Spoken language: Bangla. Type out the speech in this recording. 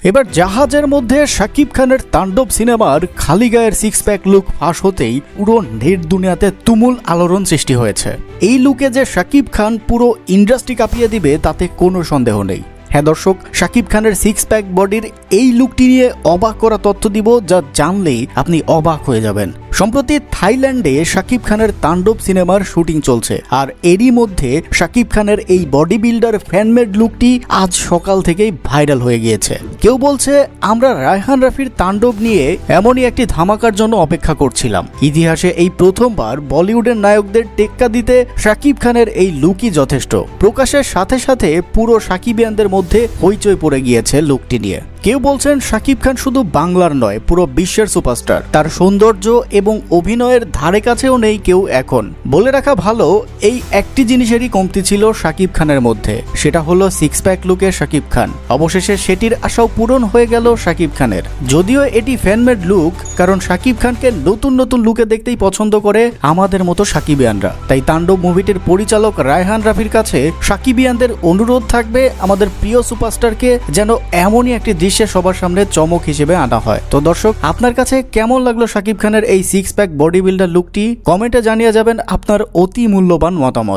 এবার জাহাজের মধ্যে শাকিব খানের তাণ্ডব সিনেমার খালি গায়ের সিক্স প্যাক লুক ফাঁস হতেই পুরো নেট দুনিয়াতে তুমুল আলোড়ন সৃষ্টি হয়েছে। এই লুকে যে শাকিব খান পুরো ইন্ডাস্ট্রি কাঁপিয়ে দিবে তাতে কোনো সন্দেহ নেই। হ্যাঁ দর্শক, শাকিব খানের সিক্স প্যাক বডির এই লুকটি নিয়ে অবাক করা তথ্য দিব, যা জানলেই আপনি অবাক হয়ে যাবেন। সম্প্রতি থাইল্যান্ডে শাকিব খানের তাণ্ডব সিনেমার শুটিং চলছে, আর এরই মধ্যে শাকিব খানের এই বডি বিল্ডার ফ্যানমেড লুকটি আজ সকাল থেকেই ভাইরাল হয়ে গিয়েছে। কেউ বলছে আমরা রায়হান রাফির তাণ্ডব নিয়ে এমনই একটি ধামাকার জন্য অপেক্ষা করছিলাম। ইতিহাসে এই প্রথমবার বলিউডের নায়কদের টেক্কা দিতে শাকিব খানের এই লুকই যথেষ্ট। প্রকাশের সাথে সাথে পুরো শাকিবিয়ানদের মধ্যে হইচই পড়ে গিয়েছে লুকটি নিয়ে। কেউ বলছেন শাকিব খান শুধু বাংলার নয়, পুরো বিশ্বের সুপারস্টার। তার সৌন্দর্য এবং অভিনয়ের ধারে কাছেও নেই কেউ এখন। বলে রাখা ভালো, এই একটি জিনিসেরই কমতি ছিল শাকিব খানের মধ্যে, সেটা হলো সিক্স প্যাক লুকের শাকিব খান। অবশেষে সেটির আশাও পূরণ হয়ে গেল শাকিব খানের। যদিও এটি ফ্যানমেড লুক, কারণ শাকিব খানকে নতুন নতুন লুকে দেখতেই পছন্দ করে আমাদের মতো শাকিবিয়ানরা। তাই তাণ্ডব মুভিটির পরিচালক রায়হান রাফির কাছে শাকিবিয়ানদের অনুরোধ থাকবে আমাদের প্রিয় সুপারস্টারকে যেন এমনই একটি দৃশ্যে সবার সামনে চমক হিসেবে আনা হয়। তো দর্শক, আপনার কাছে কেমন লাগলো শাকিব খানের এই সিক্স প্যাক বডি বিল্ডার লুকটি? কমেন্টে জানিয়ে যাবেন আপনার অতি মূল্যবান মতামত।